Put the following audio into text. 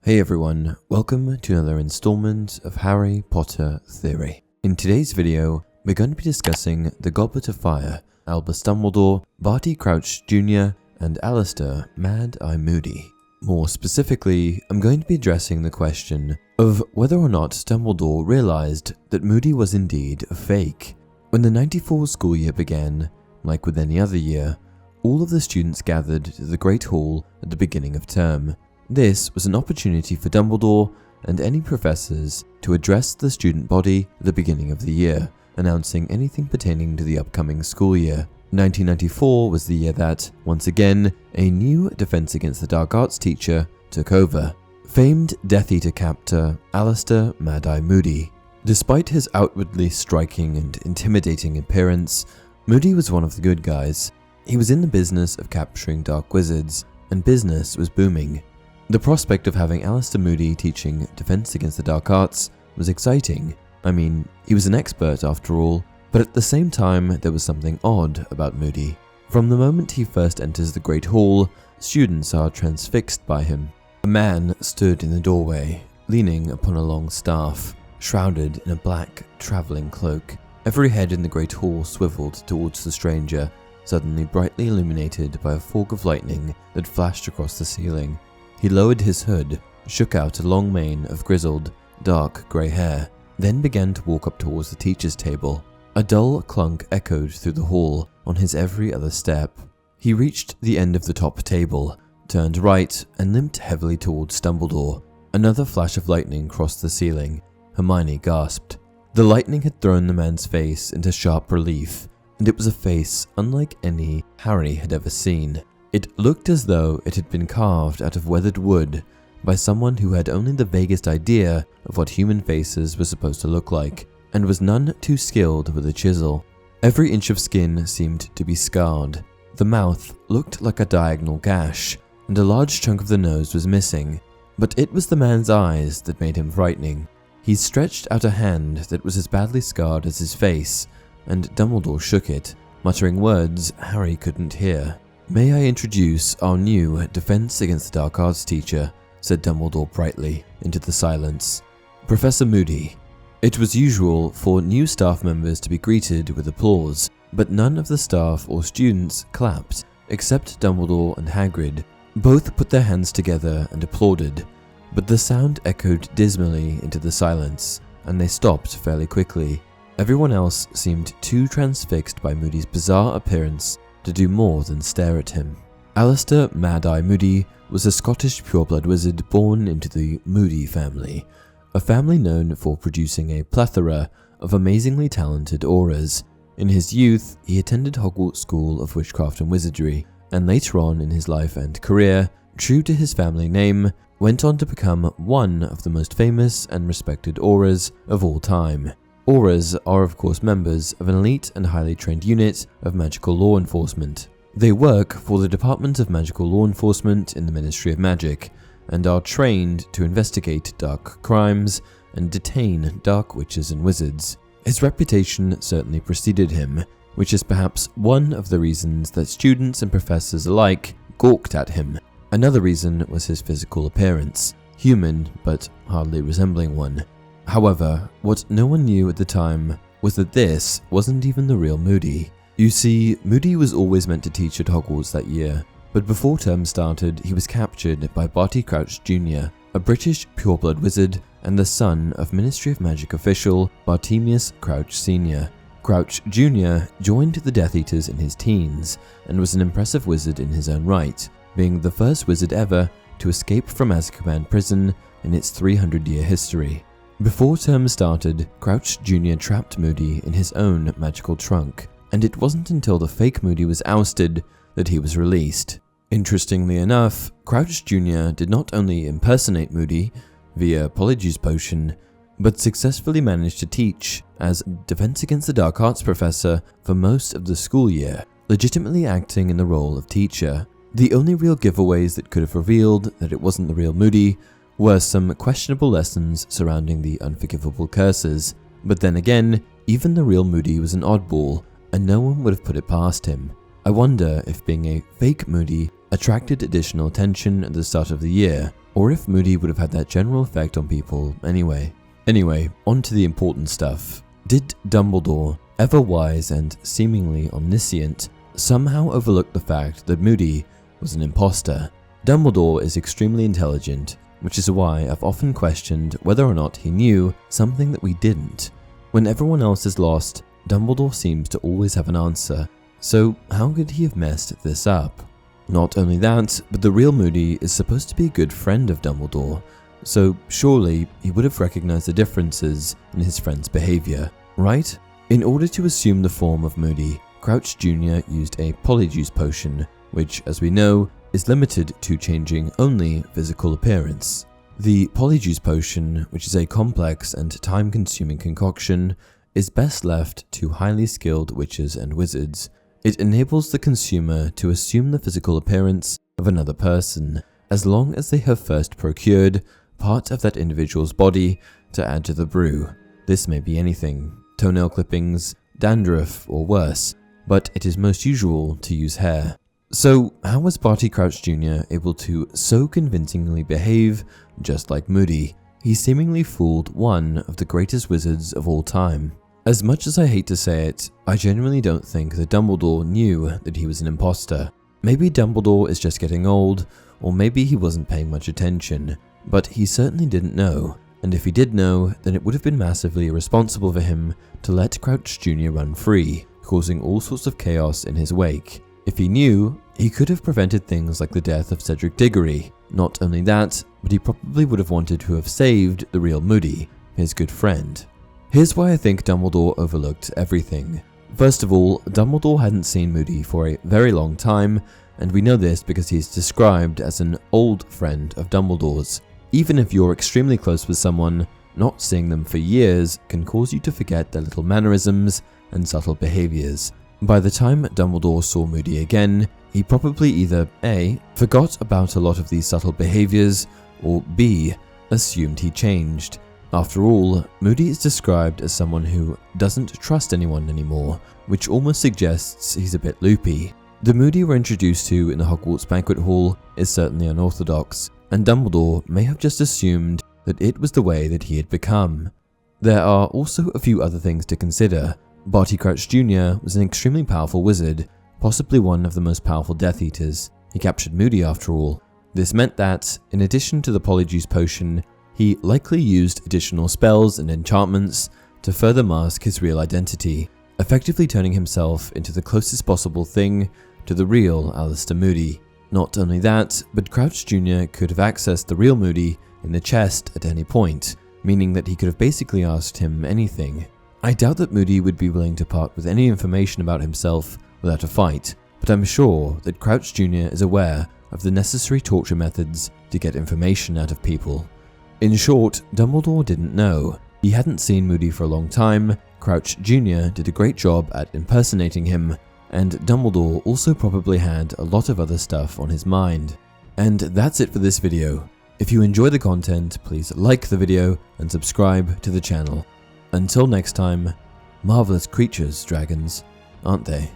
Hey everyone, welcome to another installment of Harry Potter Theory. In today's video, we're going to be discussing the Goblet of Fire, Albus Dumbledore, Barty Crouchr Jr, and Alastor Mad Eye Moody. More specifically, I'm going to be addressing the question of whether or not Dumbledore realized that Moody was indeed a fake. When the 94 school year began, like with any other year, all of the students gathered to the Great Hall at the beginning of term. This was an opportunity for Dumbledore and any professors to address the student body at the beginning of the year, announcing anything pertaining to the upcoming school year. 1994 was the year that, once again, a new Defense Against the Dark Arts teacher took over. Famed Death Eater captor Alastor Mad Eye Moody. Despite his outwardly striking and intimidating appearance, Moody was one of the good guys. He was in the business of capturing dark wizards, and business was booming. The prospect of having Alastor Moody teaching Defense Against the Dark Arts was exciting. I mean, he was an expert after all, but at the same time there was something odd about Moody. From the moment he first enters the Great Hall, students are transfixed by him. A man stood in the doorway, leaning upon a long staff, shrouded in a black travelling cloak. Every head in the Great Hall swiveled towards the stranger, suddenly brightly illuminated by a fog of lightning that flashed across the ceiling. He lowered his hood, shook out a long mane of grizzled, dark grey hair, then began to walk up towards the teacher's table. A dull clunk echoed through the hall on his every other step. He reached the end of the top table, turned right, and limped heavily towards Dumbledore. Another flash of lightning crossed the ceiling. Hermione gasped. The lightning had thrown the man's face into sharp relief, and it was a face unlike any Harry had ever seen. It looked as though it had been carved out of weathered wood by someone who had only the vaguest idea of what human faces were supposed to look like, and was none too skilled with a chisel. Every inch of skin seemed to be scarred. The mouth looked like a diagonal gash, and a large chunk of the nose was missing. But it was the man's eyes that made him frightening. He stretched out a hand that was as badly scarred as his face, and Dumbledore shook it, muttering words Harry couldn't hear. "May I introduce our new Defense Against the Dark Arts teacher," said Dumbledore brightly into the silence. "Professor Moody." It was usual for new staff members to be greeted with applause, but none of the staff or students clapped, except Dumbledore and Hagrid. Both put their hands together and applauded, but the sound echoed dismally into the silence, and they stopped fairly quickly. Everyone else seemed too transfixed by Moody's bizarre appearance to do more than stare at him. Alastor Mad Eye Moody was a Scottish pureblood wizard born into the Moody family, a family known for producing a plethora of amazingly talented auras. In his youth, he attended Hogwarts School of Witchcraft and Wizardry, and later on in his life and career, true to his family name, went on to become one of the most famous and respected auras of all time. Auras are of course members of an elite and highly trained unit of magical law enforcement. They work for the Department of Magical Law Enforcement in the Ministry of Magic, and are trained to investigate dark crimes and detain dark witches and wizards. His reputation certainly preceded him, which is perhaps one of the reasons that students and professors alike gawked at him. Another reason was his physical appearance, human but hardly resembling one. However, what no one knew at the time was that this wasn't even the real Moody. You see, Moody was always meant to teach at Hogwarts that year, but before term started, he was captured by Barty Crouchr Jr, a British pureblood wizard and the son of Ministry of Magic official Bartemius Crouch Sr. Crouch Jr joined the Death Eaters in his teens and was an impressive wizard in his own right, being the first wizard ever to escape from Azkaban prison in its 300-year history. Before term started, Crouch Jr trapped Moody in his own magical trunk, and it wasn't until the fake Moody was ousted that he was released. Interestingly enough, Crouch Jr did not only impersonate Moody via Polyjuice Potion, but successfully managed to teach as Defense Against the Dark Arts professor for most of the school year, legitimately acting in the role of teacher. The only real giveaways that could have revealed that it wasn't the real Moody were some questionable lessons surrounding the unforgivable curses, but then again, even the real Moody was an oddball, and no one would have put it past him. I wonder if being a fake Moody attracted additional attention at the start of the year, or if Moody would have had that general effect on people anyway. Anyway, on to the important stuff. Did Dumbledore, ever wise and seemingly omniscient, somehow overlook the fact that Moody was an imposter? Dumbledore is extremely intelligent, which is why I've often questioned whether or not he knew something that we didn't. When everyone else is lost, Dumbledore seems to always have an answer, so how could he have messed this up? Not only that, but the real Moody is supposed to be a good friend of Dumbledore, so surely he would have recognized the differences in his friend's behavior, right? In order to assume the form of Moody, Crouch Jr. used a polyjuice potion, which, as we know, is limited to changing only physical appearance. The polyjuice potion, which is a complex and time-consuming concoction, is best left to highly skilled witches and wizards. It enables the consumer to assume the physical appearance of another person, as long as they have first procured part of that individual's body to add to the brew. This may be anything: toenail clippings, dandruff, or worse, but it is most usual to use hair. So how was Barty Crouchr Jr. able to so convincingly behave just like Moody? He seemingly fooled one of the greatest wizards of all time. As much as I hate to say it, I genuinely don't think that Dumbledore knew that he was an imposter. Maybe Dumbledore is just getting old, or maybe he wasn't paying much attention, but he certainly didn't know, and if he did know, then it would have been massively irresponsible for him to let Crouch Jr. run free, causing all sorts of chaos in his wake. If he knew, he could have prevented things like the death of Cedric Diggory. Not only that, but he probably would have wanted to have saved the real Moody, his good friend. Here's why I think Dumbledore overlooked everything. First of all, Dumbledore hadn't seen Moody for a very long time, and we know this because he's described as an old friend of Dumbledore's. Even if you're extremely close with someone, not seeing them for years can cause you to forget their little mannerisms and subtle behaviors. By the time Dumbledore saw Moody again, he probably either A, forgot about a lot of these subtle behaviors, or B, assumed he changed. After all, Moody is described as someone who doesn't trust anyone anymore, which almost suggests he's a bit loopy. The Moody we're introduced to in the Hogwarts banquet hall is certainly unorthodox, and Dumbledore may have just assumed that it was the way that he had become. There are also a few other things to consider. Barty Crouchr Jr. was an extremely powerful wizard, possibly one of the most powerful Death Eaters. He captured Moody after all. This meant that, in addition to the polyjuice potion, he likely used additional spells and enchantments to further mask his real identity, effectively turning himself into the closest possible thing to the real Alastor Moody. Not only that, but Crouch Jr. could have accessed the real Moody in the chest at any point, meaning that he could have basically asked him anything. I doubt that Moody would be willing to part with any information about himself without a fight, but I'm sure that Crouch Jr. is aware of the necessary torture methods to get information out of people. In short, Dumbledore didn't know. He hadn't seen Moody for a long time, Crouch Jr. did a great job at impersonating him, and Dumbledore also probably had a lot of other stuff on his mind. And that's it for this video. If you enjoy the content, please like the video and subscribe to the channel. Until next time, marvelous creatures, dragons, aren't they?